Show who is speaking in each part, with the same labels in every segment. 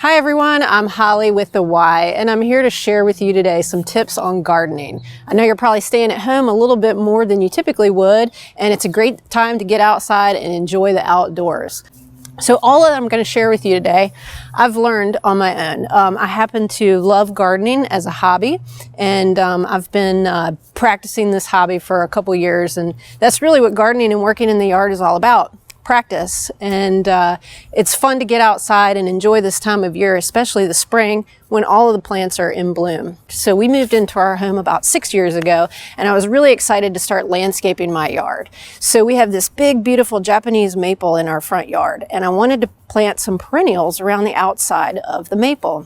Speaker 1: Hi everyone, I'm Holly with The Why, and I'm here to share with you today some tips on gardening. I know you're probably staying at home a little bit more than you typically would, and it's a great time to get outside and enjoy the outdoors. So all that I'm going to share with you today, I've learned on my own. I happen to love gardening as a hobby, and I've been practicing this hobby for a couple years, and that's really what gardening and working in the yard is all about. Practice. And it's fun to get outside and enjoy this time of year, especially the spring when all of the plants are in bloom. So we moved into our home about 6 years ago, and I was really excited to start landscaping my yard. So we have this big, beautiful Japanese maple in our front yard, and I wanted to plant some perennials around the outside of the maple.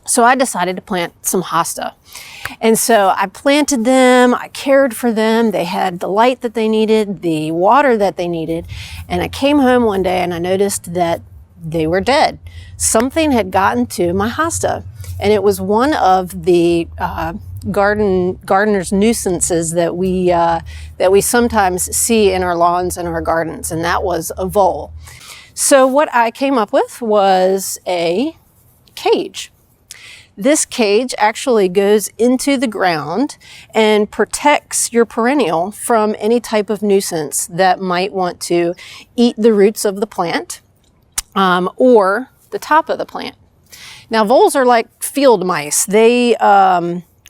Speaker 1: So I decided to plant some hosta. And so I planted them, I cared for them, they had the light that they needed, the water that they needed, and I came home one day and I noticed that they were dead. Something had gotten to my hosta, and it was one of the gardener's nuisances that we sometimes see in our lawns and our gardens, and that was a vole. So what I came up with was a cage. This cage actually goes into the ground and protects your perennial from any type of nuisance that might want to eat the roots of the plant or the top of the plant. Now, voles are like field mice. They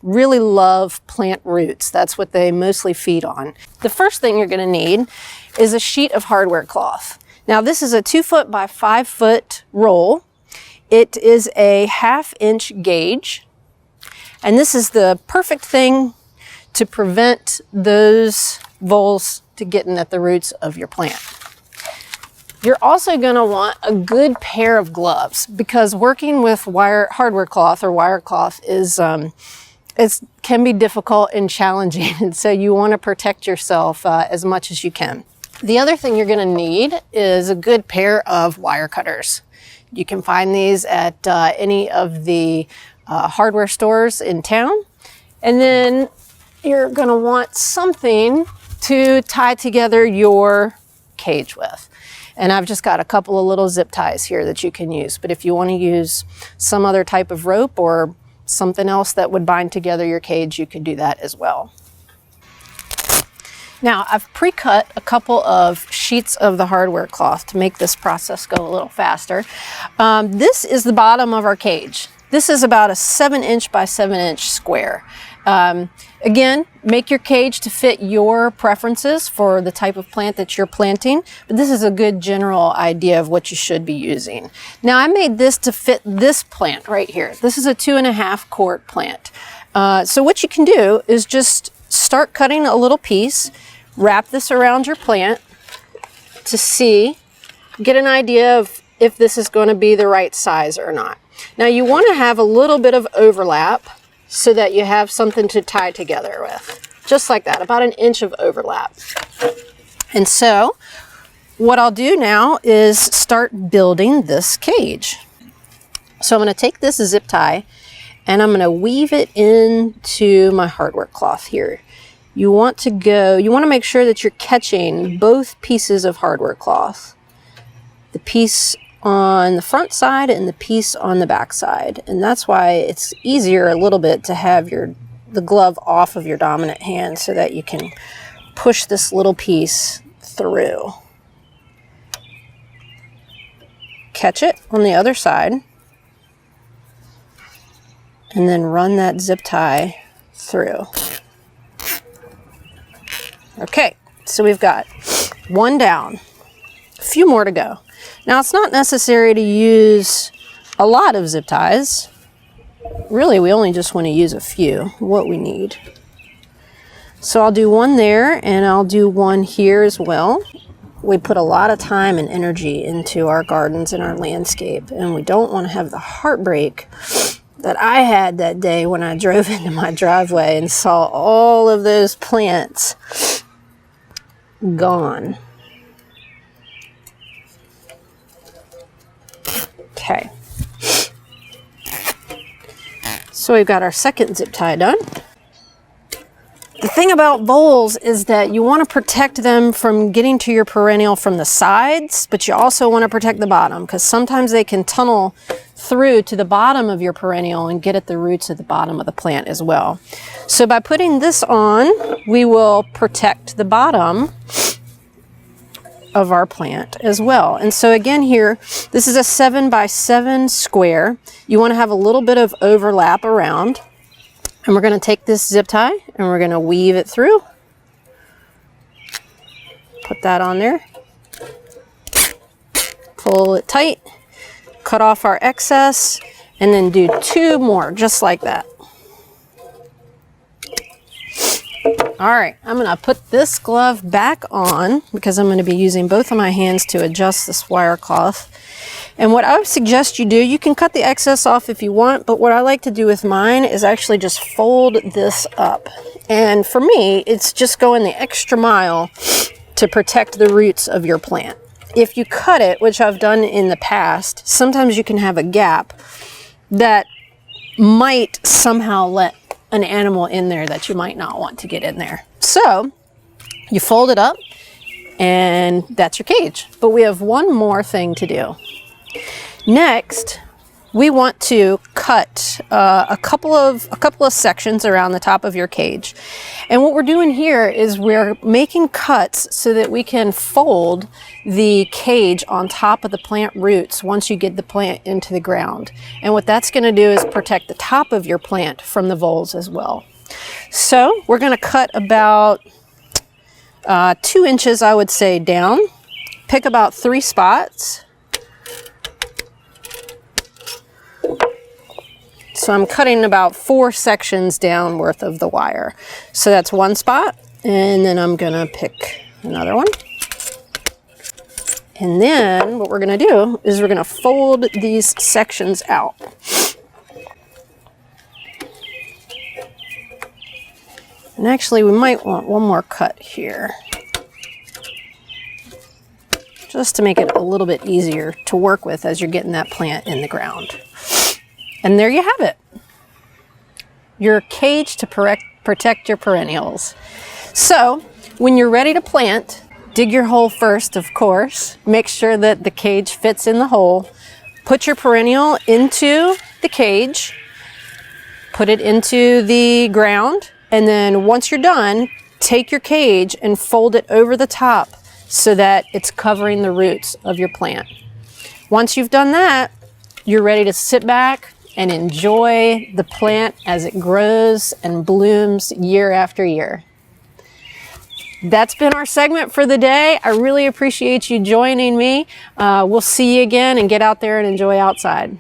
Speaker 1: really love plant roots. That's what they mostly feed on. The first thing you're going to need is a sheet of hardware cloth. Now, this is a 2 foot by 5 foot roll. It is a 1/2 inch gauge, and this is the perfect thing to prevent those voles to getting at the roots of your plant. You're also going to want a good pair of gloves, because working with hardware cloth or wire cloth can be difficult and challenging, and so you want to protect yourself as much as you can. The other thing you're going to need is a good pair of wire cutters. You can find these at any of the hardware stores in town. And then you're going to want something to tie together your cage with. And I've just got a couple of little zip ties here that you can use. But if you want to use some other type of rope or something else that would bind together your cage, you could do that as well. Now, I've pre-cut a couple of sheets of the hardware cloth to make this process go a little faster. This is the bottom of our cage. This is about a 7 inch by 7 inch square. Again, make your cage to fit your preferences for the type of plant that you're planting, but this is a good general idea of what you should be using. Now, I made this to fit this plant right here. This is a 2.5 quart plant. So what you can do is just start cutting a little piece, wrap this around your plant to get an idea of if this is going to be the right size or not. Now, you want to have a little bit of overlap so that you have something to tie together with. Just like that, about 1 inch of overlap. And so what I'll do now is start building this cage. So I'm going to take this zip tie and I'm going to weave it into my hardware cloth here. You want to make sure that you're catching both pieces of hardware cloth. The piece on the front side and the piece on the back side. And that's why it's easier a little bit to have the glove off of your dominant hand so that you can push this little piece through. Catch it on the other side. And then run that zip tie through. Okay, so we've got one down, a few more to go. Now, it's not necessary to use a lot of zip ties. Really, we only just want to use a few, what we need. So I'll do one there, and I'll do one here as well. We put a lot of time and energy into our gardens and our landscape, and we don't want to have the heartbreak that I had that day when I drove into my driveway and saw all of those plants gone. Okay. So we've got our second zip tie done. The thing about voles is that you want to protect them from getting to your perennial from the sides, but you also want to protect the bottom because sometimes they can tunnel through to the bottom of your perennial and get at the roots at the bottom of the plant as well. So by putting this on, we will protect the bottom of our plant as well. And so again here, this is a 7x7 square. You want to have a little bit of overlap around. And we're going to take this zip tie and we're going to weave it through. Put that on there. Pull it tight. Cut off our excess. And then do 2 more, just like that. All right, I'm going to put this glove back on because I'm going to be using both of my hands to adjust this wire cloth. And what I would suggest you do, you can cut the excess off if you want, but what I like to do with mine is actually just fold this up. And for me, it's just going the extra mile to protect the roots of your plant. If you cut it, which I've done in the past, sometimes you can have a gap that might somehow let an animal in there that you might not want to get in there. So you fold it up and that's your cage. But we have one more thing to do. Next, we want to cut a couple of sections around the top of your cage. And what we're doing here is we're making cuts so that we can fold the cage on top of the plant roots once you get the plant into the ground. And what that's going to do is protect the top of your plant from the voles as well. So we're going to cut about 2 inches, I would say, down. Pick about 3 spots. So I'm cutting about 4 sections down worth of the wire. So that's 1 spot, and then I'm gonna pick another one. And then what we're gonna do is we're gonna fold these sections out. And actually we might want one more cut here, just to make it a little bit easier to work with as you're getting that plant in the ground. And there you have it. Your cage to protect your perennials. So when you're ready to plant, dig your hole first, of course. Make sure that the cage fits in the hole. Put your perennial into the cage. Put it into the ground. And then once you're done, take your cage and fold it over the top so that it's covering the roots of your plant. Once you've done that, you're ready to sit back and enjoy the plant as it grows and blooms year after year. That's been our segment for the day. I really appreciate you joining me. We'll see you again, and get out there and enjoy outside.